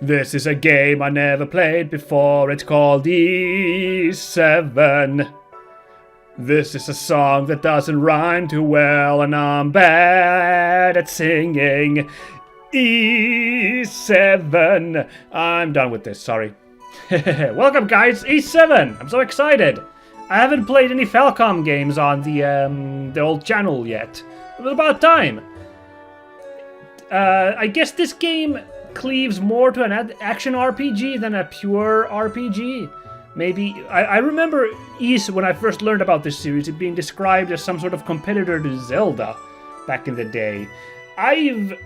This is a game I never played before, it's called E7. This is a song that doesn't rhyme too well, and I'm bad at singing. E7. I'm done with this, sorry. Welcome guys, E7! I'm so excited! I haven't played any Falcom games on the old channel yet. It was about time. I guess this game cleaves more to an action RPG than a pure RPG. Maybe, I remember Ys, when I first learned about this series, it being described as some sort of competitor to Zelda back in the day.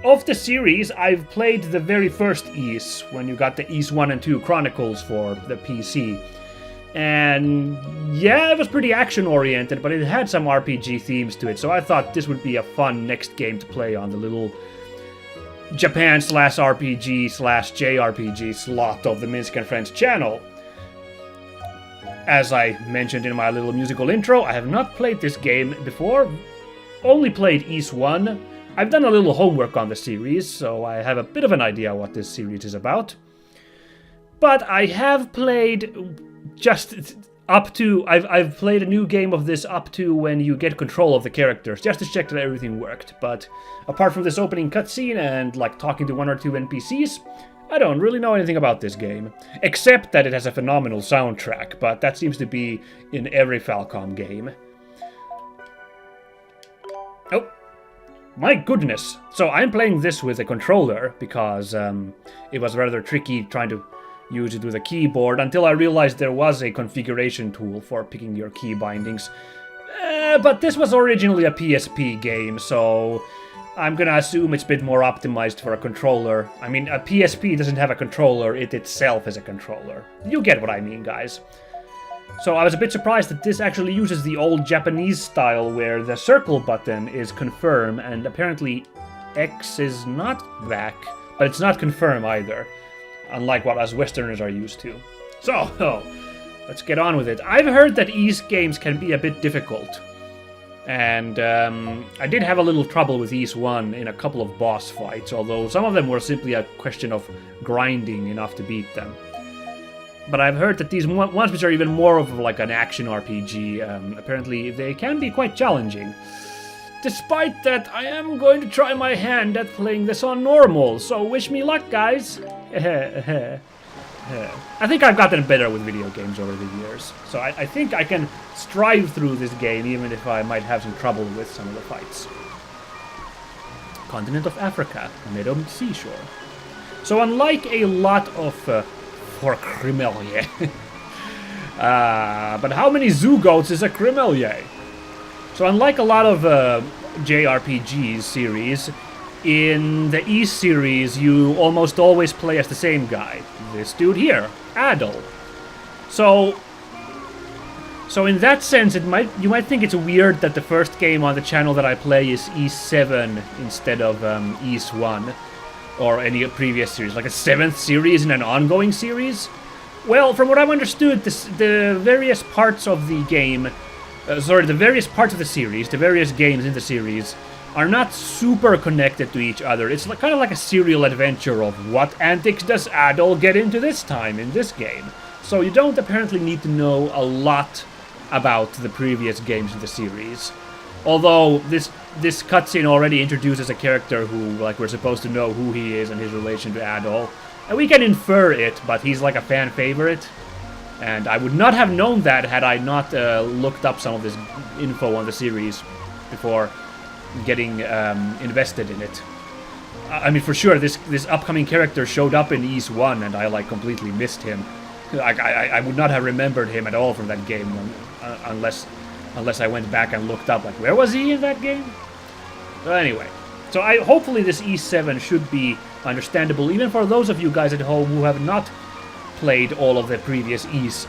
Of the series, I've played the very first Ys, when you got the Ys 1 and 2 Chronicles for the PC. And yeah, it was pretty action-oriented, but it had some RPG themes to it, so I thought this would be a fun next game to play on the little Japan/RPG/JRPG slot of the Minsk and Friends channel. As I mentioned in my little musical intro, I have not played this game before, only played Ys 1. I've done a little homework on the series, so I have a bit of an idea what this series is about. But I have played just up to... I've played a new game of this up to when you get control of the characters, just to check that everything worked. But apart from this opening cutscene and like talking to one or two NPCs, I don't really know anything about this game. Except that it has a phenomenal soundtrack, but that seems to be in every Falcom game. Oh, my goodness. So I'm playing this with a controller, because it was rather tricky trying to use it with a keyboard, until I realized there was a configuration tool for picking your key bindings. But this was originally a PSP game, so I'm gonna assume it's a bit more optimized for a controller. I mean, a PSP doesn't have a controller, it itself is a controller. You get what I mean, guys. So I was a bit surprised that this actually uses the old Japanese style where the circle button is confirm, and apparently X is not back, but it's not confirm either. Unlike what us Westerners are used to. So, let's get on with it. I've heard that Ys games can be a bit difficult. And I did have a little trouble with Ys 1 in a couple of boss fights, although some of them were simply a question of grinding enough to beat them. But I've heard that these ones which are even more of like an action RPG, apparently they can be quite challenging. Despite that, I am going to try my hand at playing this on normal, so wish me luck, guys. I think I've gotten better with video games over the years, so I think I can strive through this game even if I might have some trouble with some of the fights. Continent of Africa, Meadow Seashore. So unlike a lot of for Krimelje, but how many zoo goats is a Krimelje? So unlike a lot of JRPGs series, in the Ys series you almost always play as the same guy. This dude here, Adol. So in that sense, you might think it's weird that the first game on the channel that I play is E7 instead of Ys 1 or any previous series, like a 7th series in an ongoing series. Well, from what I've understood, the various parts of the game. The various parts of the series, the various games in the series, are not super connected to each other. It's kind of like a serial adventure of what antics does Adol get into this time in this game. So you don't apparently need to know a lot about the previous games in the series. Although this cutscene already introduces a character who, like, we're supposed to know who he is and his relation to Adol. And we can infer it, but he's like a fan favorite. And I would not have known that had I not looked up some of this info on the series before getting invested in it. I mean, for sure, this upcoming character showed up in Ys 1, and I like completely missed him. I would not have remembered him at all from that game unless I went back and looked up, like, where was he in that game? But anyway, so hopefully this E7 should be understandable, even for those of you guys at home who have not played all of the previous Ys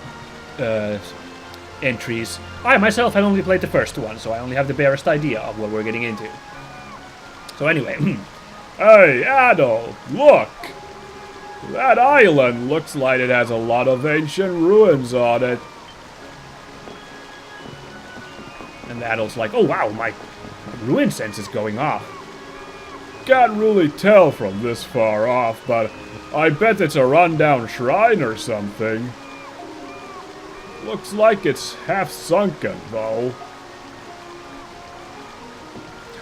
entries. I myself have only played the first one, so I only have the barest idea of what we're getting into. So anyway, hey Adol, look! That island looks like it has a lot of ancient ruins on it. And Adol's like, oh wow, my ruin sense is going off. can't really tell from this far off, but I bet it's a rundown shrine or something. Looks like it's half sunken, though.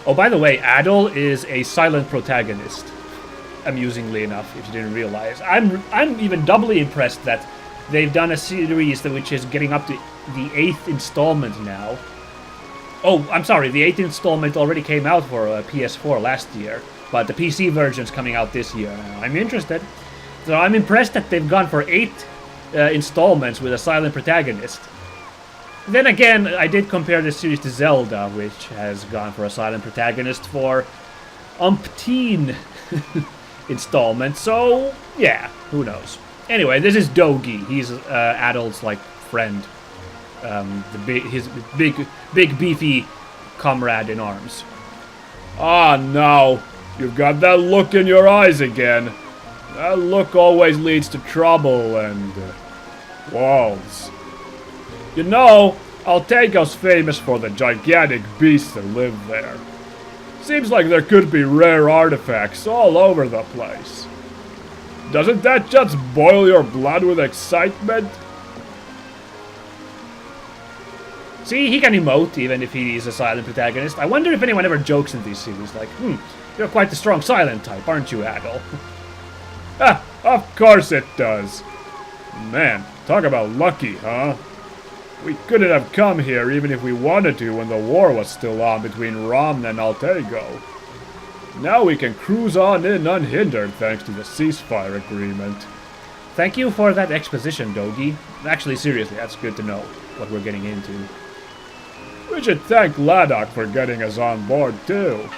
Oh, by the way, Adol is a silent protagonist. Amusingly enough, if you didn't realize. I'm even doubly impressed that they've done a series which is getting up to the 8th installment now. Oh, I'm sorry, the 8th installment already came out for PS4 last year, but the PC version's coming out this year. I'm interested. So I'm impressed that they've gone for 8 installments with a silent protagonist. Then again, I did compare this series to Zelda, which has gone for a silent protagonist for umpteen installments, so yeah, who knows. Anyway, this is Dogi. He's Adol's, like, friend. His big beefy comrade in arms. Ah, no. You've got that look in your eyes again. That look always leads to trouble and walls. You know, Altago's famous for the gigantic beasts that live there. Seems like there could be rare artifacts all over the place. Doesn't that just boil your blood with excitement? See, he can emote even if he is a silent protagonist. I wonder if anyone ever jokes in these series, like, you're quite the strong silent type, aren't you, Adol? Ah, of course it does. Man, talk about lucky, huh? We couldn't have come here even if we wanted to when the war was still on between Rom and Altago. Now we can cruise on in unhindered thanks to the ceasefire agreement. Thank you for that exposition, Dogi. Actually, seriously, that's good to know what we're getting into. We should thank Ladok for getting us on board, too.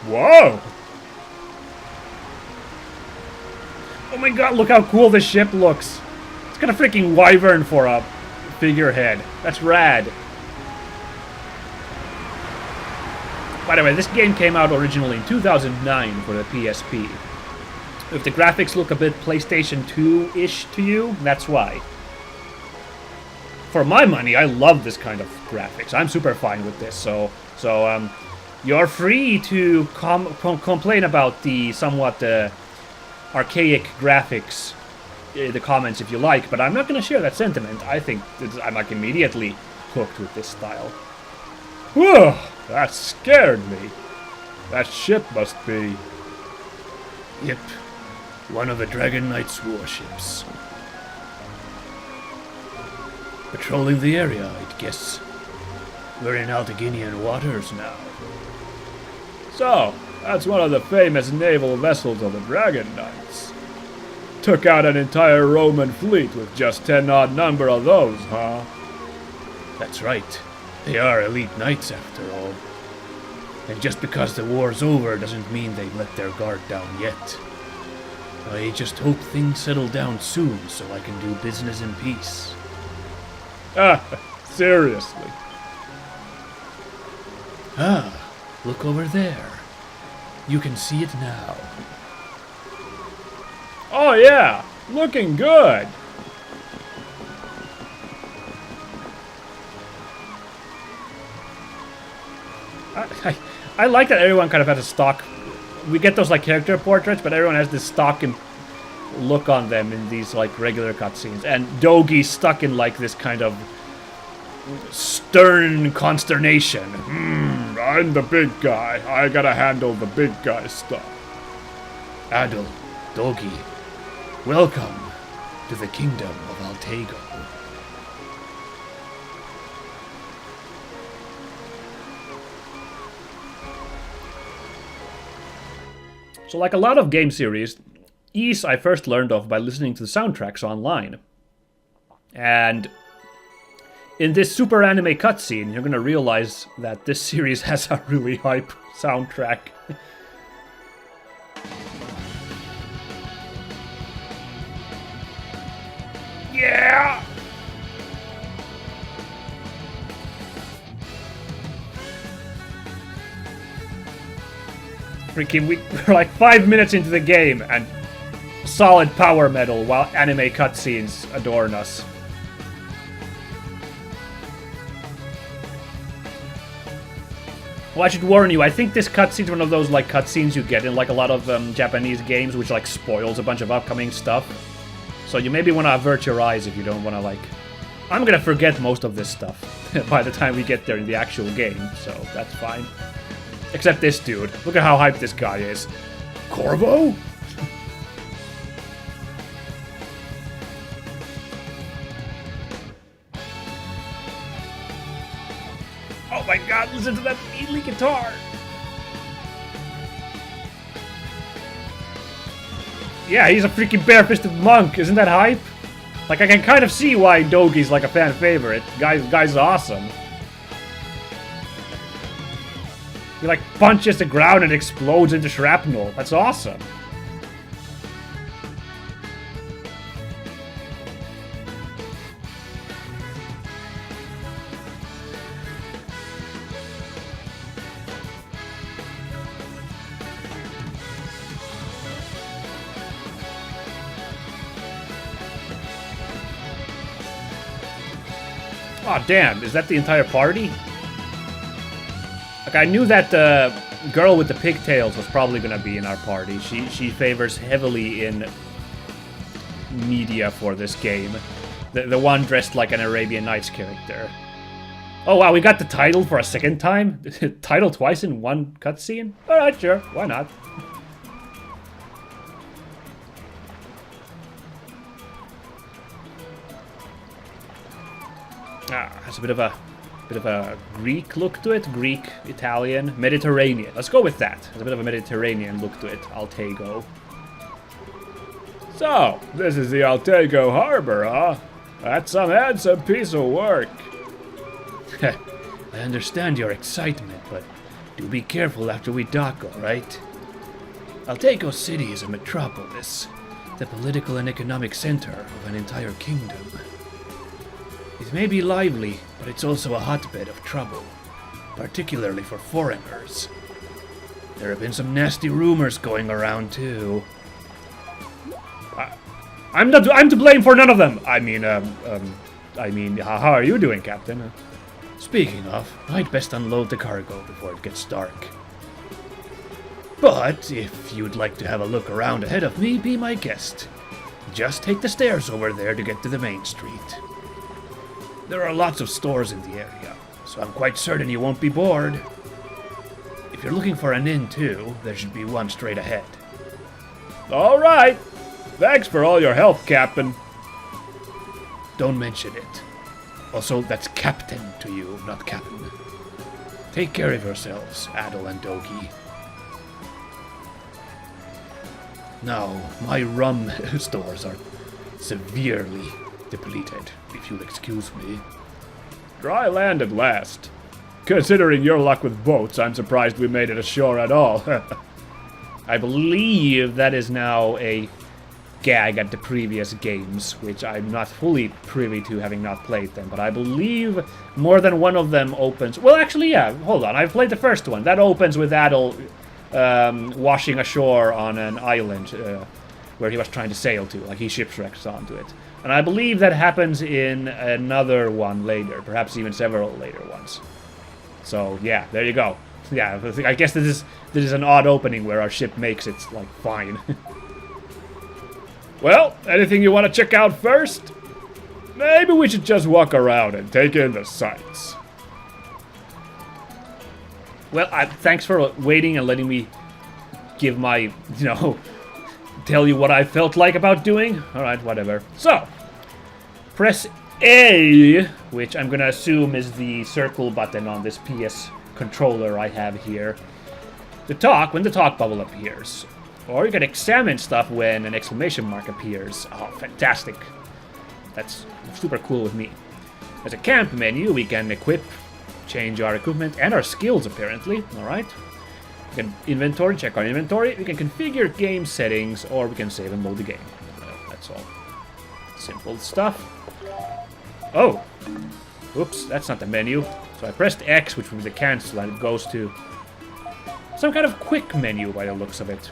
Whoa! Oh my god, look how cool this ship looks! It's got a freaking wyvern for a figurehead. That's rad. By the way, this game came out originally in 2009 for the PSP. If the graphics look a bit PlayStation 2-ish to you, that's why. For my money, I love this kind of graphics. I'm super fine with this, so you're free to complain about the somewhat archaic graphics in the comments if you like, but I'm not going to share that sentiment. I think I'm like immediately hooked with this style. Whew, that scared me. That ship must be... Yep, one of the Dragon Knight's warships. Patrolling the area, I guess. We're in Altaginian waters now. So, that's one of the famous naval vessels of the Dragon Knights. Took out an entire Roman fleet with just 10-odd number of those, huh? That's right. They are elite knights, after all. And just because the war's over doesn't mean they've let their guard down yet. I just hope things settle down soon so I can do business in peace. Ah, seriously. Ah, look over there. You can see it now. Oh yeah, looking good. I like that everyone kind of has a stock. We get those like character portraits, but everyone has this stock look on them in these like regular cutscenes. And Dogi's stuck in like this kind of stern consternation. I'm the big guy. I gotta handle the big guy stuff. Adol, Dogi, welcome to the kingdom of Altago. So like a lot of game series, Ys I first learned of by listening to the soundtracks online. And in this super anime cutscene, you're gonna realize that this series has a really hype soundtrack. Yeah! Freaking, we're like 5 minutes into the game and solid power metal while anime cutscenes adorn us. Oh, I should warn you, I think this cutscene's one of those, like, cutscenes you get in, like, a lot of Japanese games, which, like, spoils a bunch of upcoming stuff. So you maybe want to avert your eyes if you don't want to, like... I'm gonna forget most of this stuff by the time we get there in the actual game, so that's fine. Except this dude. Look at how hyped this guy is. Corvo? Oh my god, listen to that needly guitar! Yeah, he's a freaking bare-fisted monk, isn't that hype? Like, I can kind of see why Dogi's like a fan favorite. Guy's awesome. He like punches the ground and explodes into shrapnel. That's awesome. Aw, damn, is that the entire party? Like, I knew that the girl with the pigtails was probably gonna be in our party. She favors heavily in media for this game. The one dressed like an Arabian Nights character. Oh wow, we got the title for a second time? Title twice in one cutscene? Alright, sure, why not? Has a bit of a Greek look to it. Greek, Italian, Mediterranean. Let's go with that. Has a bit of a Mediterranean look to it. Altago. So, this is the Altago Harbor, huh? That's some handsome piece of work. I understand your excitement, but do be careful after we dock, alright? Altago City is a metropolis, the political and economic center of an entire kingdom. It may be lively, but it's also a hotbed of trouble, particularly for foreigners. There have been some nasty rumors going around, too. I'm to blame for none of them! I mean, how are you doing, Captain? Speaking of, I'd best unload the cargo before it gets dark. But if you'd like to have a look around ahead of me, be my guest. Just take the stairs over there to get to the main street. There are lots of stores in the area, so I'm quite certain you won't be bored. If you're looking for an inn too, there should be one straight ahead. All right. Thanks for all your help, Captain. Don't mention it. Also, that's Captain to you, not Captain. Take care of yourselves, Adol and Dogi. Now, my rum stores are severely depleted, if you'll excuse me. Dry land at last. Considering your luck with boats, I'm surprised we made it ashore at all. I believe that is now a gag at the previous games, which I'm not fully privy to, having not played them, but I believe more than one of them opens... Well, actually, yeah, hold on, I've played the first one. That opens with Adol washing ashore on an island where he was trying to sail to, like he shipwrecks onto it. And I believe that happens in another one later, perhaps even several later ones. So, yeah, there you go. Yeah, I guess this is an odd opening where our ship makes it, like, fine. Well, anything you want to check out first? Maybe we should just walk around and take in the sights. Well, thanks for waiting and letting me give my, tell you what I felt like about doing. Alright, whatever. So, press A, which I'm gonna assume is the circle button on this PS controller I have here, to talk when the talk bubble appears. Or you can examine stuff when an exclamation mark appears. Oh, fantastic. That's super cool with me. There's a camp menu. We can equip, change our equipment and our skills, apparently. Alright. We can inventory, check our inventory. We can configure game settings, or we can save and load the game. That's all. Simple stuff. Oh! Oops, that's not the menu. So I pressed X, which was the cancel, and it goes to some kind of quick menu by the looks of it.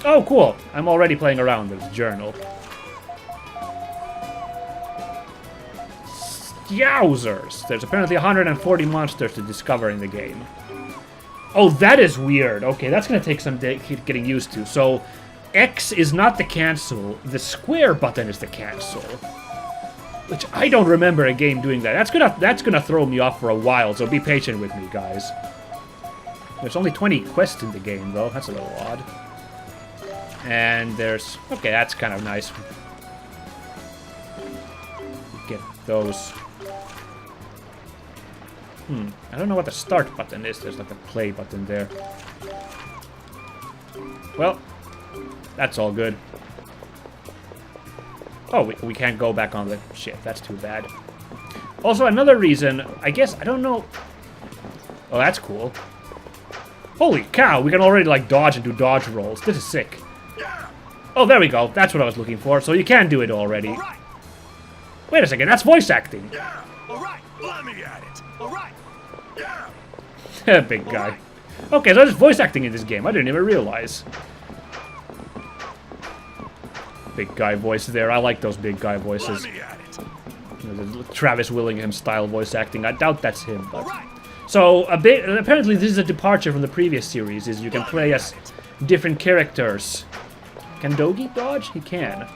Oh, cool. I'm already playing around with the journal. Yowzers! There's apparently 140 monsters to discover in the game. Oh, that is weird. Okay, that's gonna take some getting used to. So, X is not the cancel. The square button is the cancel. Which I don't remember a game doing that. That's gonna throw me off for a while, so be patient with me, guys. There's only 20 quests in the game, though. That's a little odd. And there's... Okay, that's kind of nice. Get those. I don't know what the start button is. There's like a play button there. Well, that's all good. Oh, we can't go back on the ship. That's too bad. Also, another reason, I guess, I don't know... Oh, that's cool. Holy cow, we can already, like, dodge and do dodge rolls. This is sick. Oh, there we go. That's what I was looking for. So you can do it already. Wait a second, that's voice acting. Alright, let me at it. Alright. Big guy. Okay, so there's voice acting in this game. I didn't even realize. Big guy voice there. I like those big guy voices. You know, the Travis Willingham style voice acting. I doubt that's him, but... So, apparently this is a departure from the previous series, is you can play as different characters. Can Dogi dodge? He can.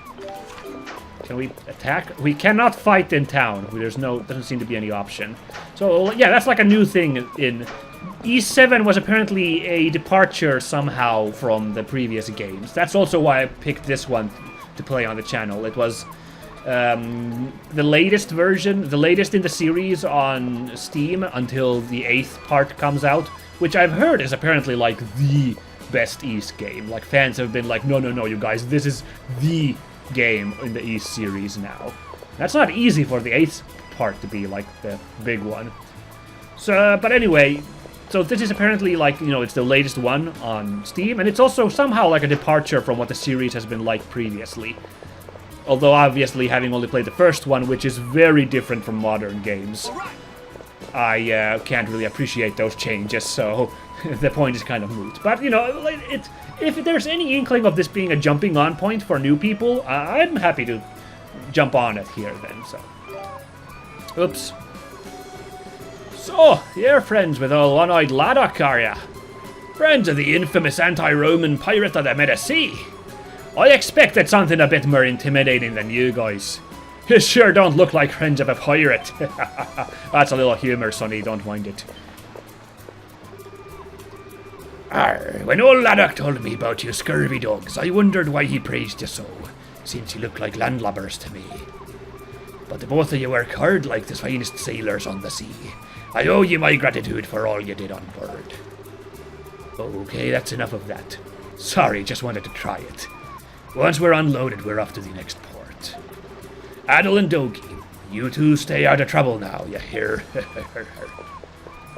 Can we attack? We cannot fight in town. Doesn't seem to be any option. So, yeah, that's like a new thing in... E7 was apparently a departure somehow from the previous games. That's also why I picked this one to play on the channel. It was the latest version, the latest in the series on Steam until the 8th part comes out, which I've heard is apparently like the best East game. Like fans have been like, no, you guys, this is the game in the East series now. That's not easy for the 8th part to be like the big one. So, but anyway, so this is apparently like, you know, it's the latest one on Steam, and it's also somehow like a departure from what the series has been like previously. Although obviously having only played the first one, which is very different from modern games, I can't really appreciate those changes, so the point is kind of moot. But, you know, if there's any inkling of this being a jumping on point for new people, I'm happy to jump on it here then, so. Oops. So, you're friends with old one-eyed Laddock, are ya? Friends of the infamous anti-Roman pirate of the Medici? I expected something a bit more intimidating than you guys. You sure don't look like friends of a pirate. That's a little humor, Sonny, don't mind it. Arr, when old Laddock told me about you scurvy dogs, I wondered why he praised you so, since you look like landlubbers to me. But the both of you work hard like the finest sailors on the sea. I owe you my gratitude for all you did on board. Okay, that's enough of that. Sorry, just wanted to try it. Once we're unloaded, we're off to the next port. Adol and Dogi, you two stay out of trouble now, you hear?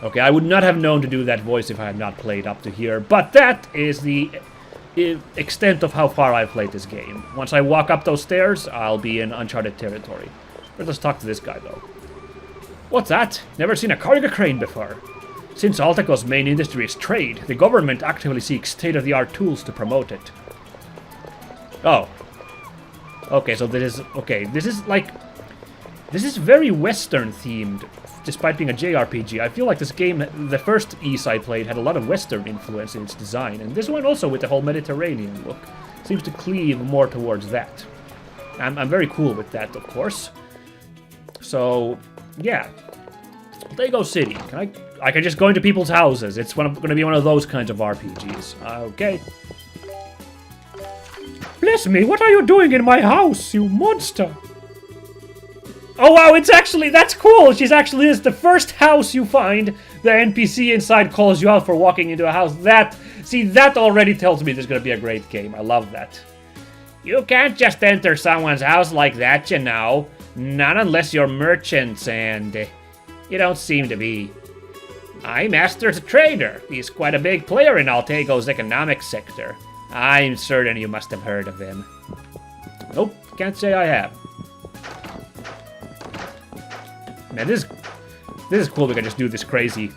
Okay, I would not have known to do that voice if I had not played up to here, but that is the extent of how far I've played this game. Once I walk up those stairs, I'll be in uncharted territory. Let's talk to this guy, though. What's that? Never seen a cargo crane before. Since Altago's main industry is trade, the government actively seeks state-of-the-art tools to promote it. Oh. Okay, so this is... Okay, this is like... This is very Western-themed, despite being a JRPG. I feel like this game, the first East I played, had a lot of Western influence in its design, and this one also with the whole Mediterranean look seems to cleave more towards that. I'm very cool with that, of course. So, yeah. Altago City. I can just go into people's houses. It's going to be one of those kinds of RPGs. Okay. Bless me, what are you doing in my house, you monster? Oh wow, it's actually, that's cool. She's actually, it's the first house you find. The NPC inside calls you out for walking into a house. See, that already tells me there's going to be a great game. I love that. You can't just enter someone's house like that, you know. Not unless you're merchants, and you don't seem to be. My master's a trader. He's quite a big player in Altago's economic sector. I'm certain you must have heard of him. Nope, can't say I have. Man, this is cool. We can just do this crazy.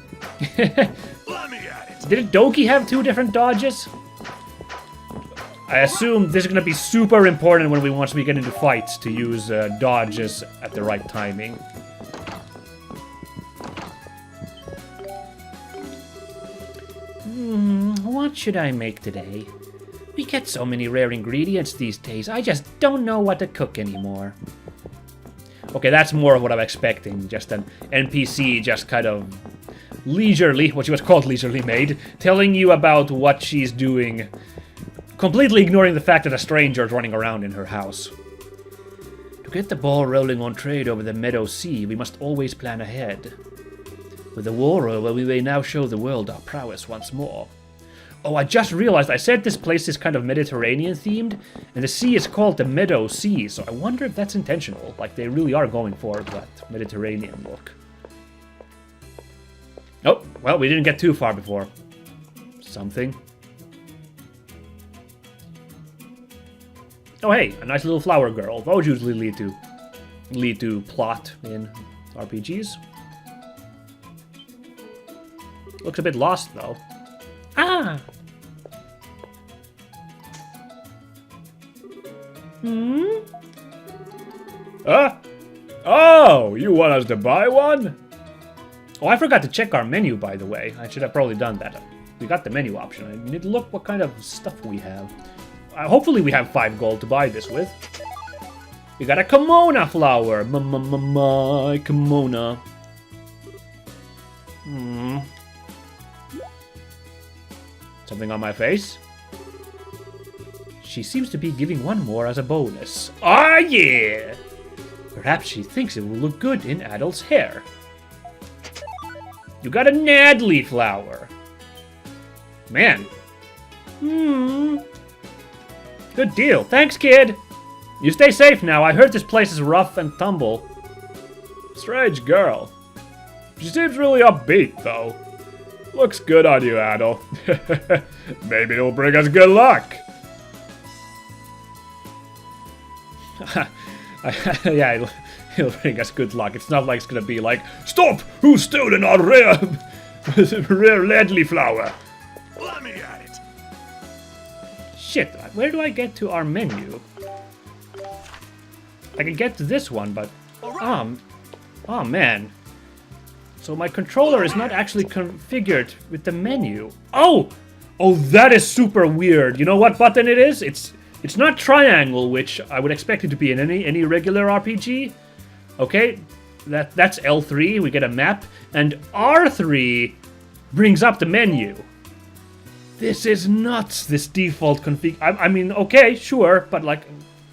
Let me at it. Did Dogi have 2 different dodges? I assume this is going to be super important once we get into fights to use dodges at the right timing. What should I make today? We get so many rare ingredients these days, I just don't know what to cook anymore. Okay, that's more of what I'm expecting. Just an NPC just kind of leisurely, what she was called leisurely maid, telling you about what she's doing, completely ignoring the fact that a stranger is running around in her house. To get the ball rolling on trade over the Meadow Sea, we must always plan ahead. With the war over, we may now show the world our prowess once more. Oh, I just realized I said this place is kind of Mediterranean themed, and the sea is called the Meadow Sea, so I wonder if that's intentional. Like, they really are going for that Mediterranean look. Oh, well, we didn't get too far before. Something. Oh, hey, a nice little flower girl. Those usually lead to plot in RPGs. Looks a bit lost, though. Ah! Oh, you want us to buy one? Oh, I forgot to check our menu, by the way. I should have probably done that. We got the menu option. I need to look what kind of stuff we have. Hopefully we have 5 gold to buy this with. We got a kimono flower. My kimono. Something on my face? She seems to be giving one more as a bonus. Ah, yeah! Perhaps she thinks it will look good in Adol's hair. You got a Nadley flower. Man. Good deal. Thanks, kid. You stay safe now. I heard this place is rough and tumble. Strange girl. She seems really upbeat, though. Looks good on you, Adol. Maybe it'll bring us good luck. Yeah, it'll bring us good luck. It's not like it's gonna be like, stop! Who's stolen our rare Ledley flower? Let me at it. Shit, where do I get to our menu? I can get to this one, but... Oh man. So my controller is not actually configured with the menu. Oh! Oh, that is super weird. You know what button it is? It's not triangle, which I would expect it to be in any regular RPG. Okay, that's L3, we get a map, and R3 brings up the menu. This is nuts, this default config. I mean, okay, sure, but like,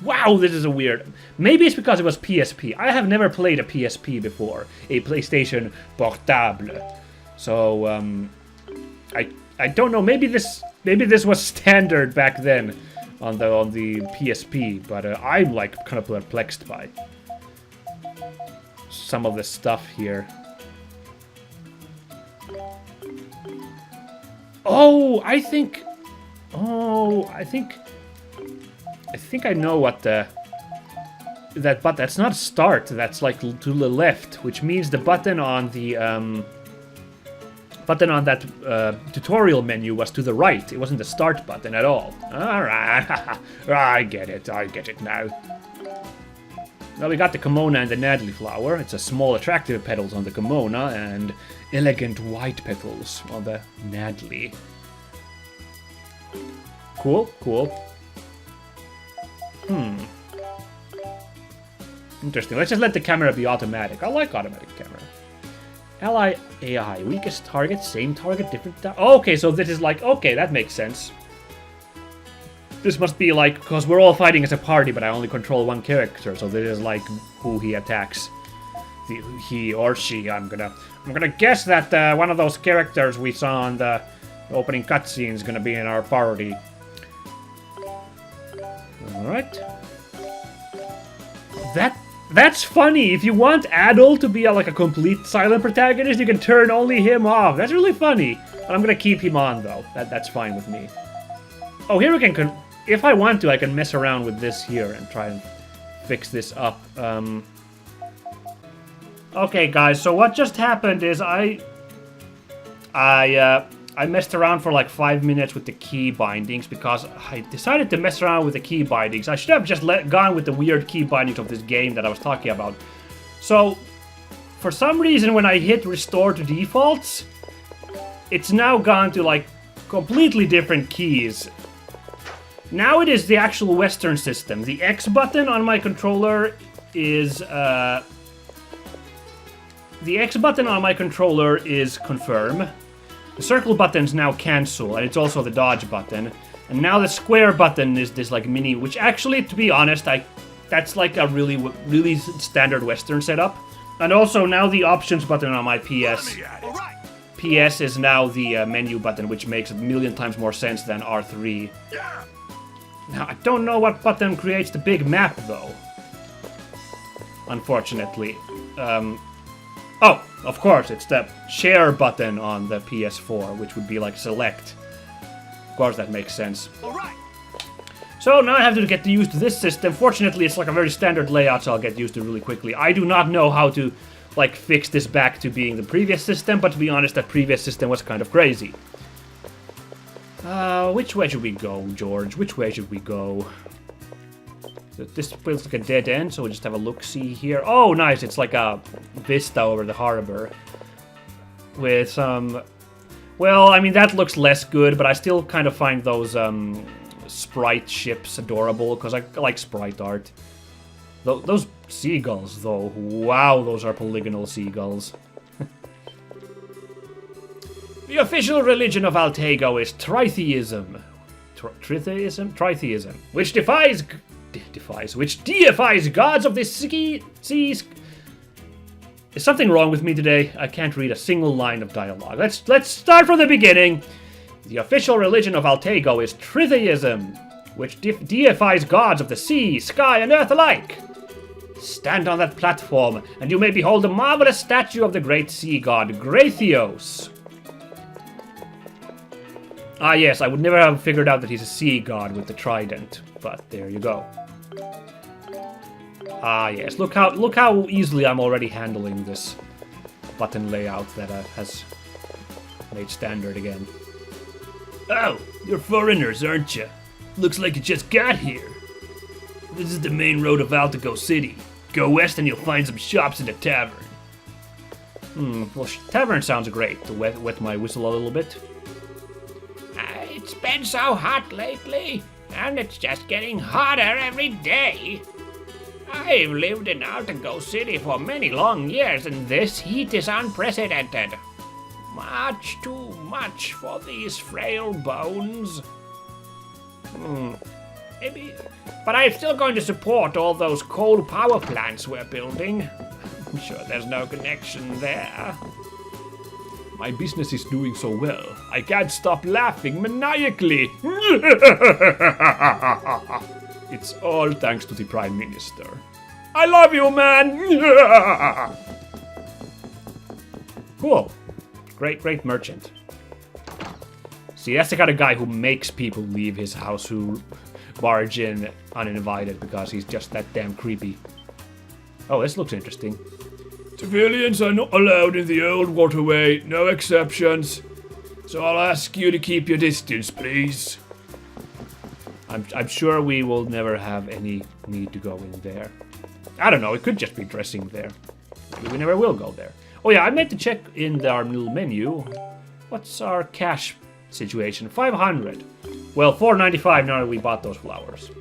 wow, this is a weird. Maybe it's because it was PSP. I have never played a PSP before, a PlayStation Portable. So, I don't know. Maybe this was standard back then on the PSP, but I'm like kind of perplexed by some of the stuff here. Oh, I think I know what but that's not start. That's like to the left, which means the button on the that tutorial menu was to the right. It wasn't the start button at all. All right, I get it now. Now we got the kimono and the Nadley flower. It's a small attractive petals on the kimono and elegant white petals on the Nadley. Cool. Interesting. Let's just let the camera be automatic. I like automatic camera. Ally AI. Weakest target, same target, different... okay, so this is like... Okay, that makes sense. This must be like... Because we're all fighting as a party, but I only control one character, so this is like who he attacks. He or she. I'm gonna guess that one of those characters we saw on the opening cutscene is gonna be in our party. Alright. That's funny. If you want Adol to be like a complete silent protagonist, you can turn only him off. That's really funny. I'm gonna keep him on though. That's fine with me. Oh, here we can... If I want to, I can mess around with this here and try and fix this up. Okay, guys. So what just happened is I messed around for like 5 minutes with the key bindings because I decided to mess around with the key bindings. I should have just gone with the weird key bindings of this game that I was talking about. So, for some reason when I hit restore to defaults, it's now gone to like completely different keys. Now it is the actual Western system. The X button on my controller is the X button on my controller is confirm. The circle button is now cancel, and it's also the dodge button. And now the square button is this like mini, which actually, to be honest, that's like a really standard Western setup. And also now the options button on my PS. PS is now the menu button, which makes a million times more sense than R3. Now, I don't know what button creates the big map, though. Unfortunately. Oh, of course, it's the share button on the PS4, which would be like select. Of course, that makes sense. So now I have to get used to this system. Fortunately, it's like a very standard layout, so I'll get used to it really quickly. I do not know how to like fix this back to being the previous system, but to be honest, that previous system was kind of crazy. Which way should we go, George? Which way should we go? This feels like a dead end, so we'll just have a look-see here. Oh, nice! It's like a vista over the harbor. With some... Well, I mean, that looks less good, but I still kind of find those sprite ships adorable, because I like sprite art. Those seagulls, though. Wow, those are polygonal seagulls. The official religion of Altago is tritheism. Tritheism? Which deifies gods of the seas. Is something wrong with me today? I can't read a single line of dialogue. Let's start from the beginning. The official religion of Altago is tritheism, which deifies gods of the sea, sky, and earth alike. Stand on that platform, and you may behold a marvelous statue of the great sea god, Gratheos. Ah yes, I would never have figured out that he's a sea god with the trident, but there you go. Ah yes, look how easily I'm already handling this button layout that has made standard again. Oh, you're foreigners, aren't you? Looks like you just got here. This is the main road of Altago City. Go west and you'll find some shops and a tavern. Well, tavern sounds great, to wet my whistle a little bit. It's been so hot lately, and it's just getting hotter every day. I've lived in Altago City for many long years, and this heat is unprecedented. Much too much for these frail bones. Maybe, but I'm still going to support all those coal power plants we're building. I'm sure there's no connection there. My business is doing so well, I can't stop laughing maniacally. It's all thanks to the Prime Minister. I love you, man! Cool. Great merchant. See, that's the kind of guy who makes people leave his house who barge in uninvited because he's just that damn creepy. Oh, this looks interesting. Civilians are not allowed in the old waterway, no exceptions. So I'll ask you to keep your distance, please. I'm sure we will never have any need to go in there. I don't know, it could just be dressing there. Maybe we never will go there. Oh yeah, I meant to check in our little menu. What's our cash situation? 500. Well, 495 now that we bought those flowers.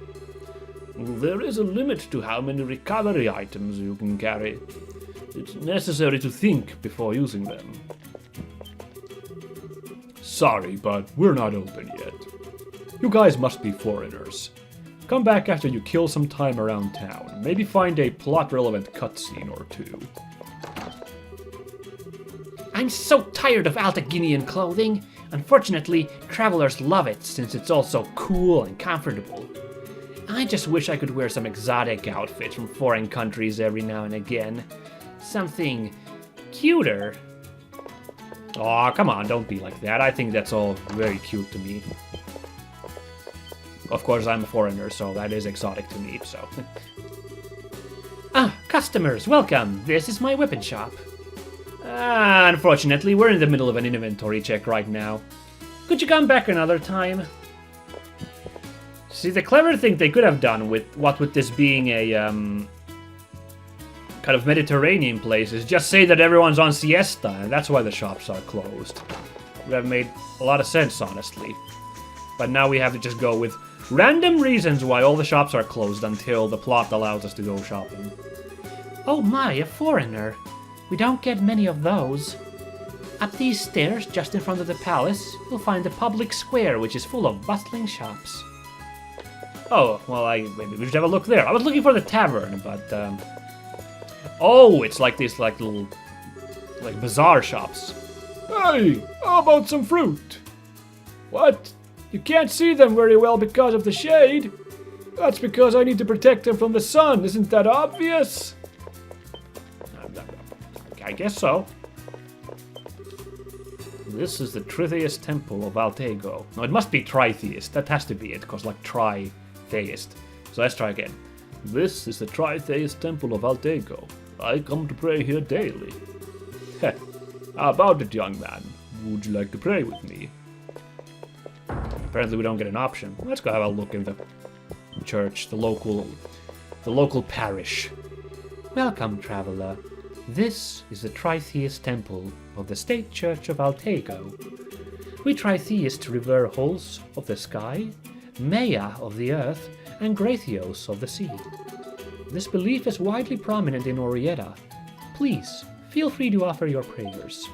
There is a limit to how many recovery items you can carry. It's necessary to think before using them. Sorry, but we're not open yet. You guys must be foreigners. Come back after you kill some time around town. Maybe find a plot-relevant cutscene or two. I'm so tired of Altaginian clothing. Unfortunately, travelers love it since it's all so cool and comfortable. I just wish I could wear some exotic outfit from foreign countries every now and again. Something cuter. Aw, come on, don't be like that. I think that's all very cute to me. Of course, I'm a foreigner, so that is exotic to me, so... Customers, welcome. This is my weapon shop. Unfortunately, we're in the middle of an inventory check right now. Could you come back another time? See, the clever thing they could have done with this being a, kind of Mediterranean place is just say that everyone's on siesta, and that's why the shops are closed. would have made a lot of sense, honestly. But now we have to just go with random reasons why all the shops are closed until the plot allows us to go shopping. Oh my, a foreigner. We don't get many of those. Up these stairs, just in front of the palace, you'll find the public square, which is full of bustling shops. Oh, well, maybe we should have a look there. I was looking for the tavern, but, oh, it's like these, like, little, like, bazaar shops. Hey, how about some fruit? What? You can't see them very well because of the shade? That's because I need to protect them from the sun, isn't that obvious? I guess so. This is the Tritheist Temple of Altago. No, it must be Tritheist. That has to be it, because like Tri-theist. So let's try again. This is the Tritheist Temple of Altago. I come to pray here daily. Heh. How about it, young man? Would you like to pray with me? Apparently we don't get an option. Let's go have a look in the church, the local parish. Welcome, traveler. This is the Tritheist Temple of the State Church of Altago. We Tritheists revere Hols of the sky, Maya of the earth, and Gratios of the sea. This belief is widely prominent in Orietta. Please, feel free to offer your prayers.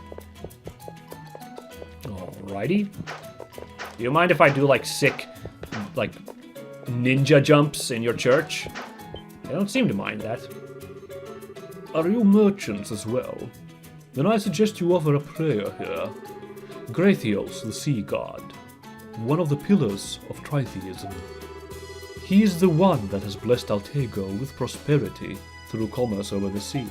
Alrighty. Do you mind if I do like sick, like ninja jumps in your church? I don't seem to mind that. Are you merchants as well? Then I suggest you offer a prayer here. Gratios, the sea god, one of the pillars of tritheism. He is the one that has blessed Altago with prosperity through commerce over the sea.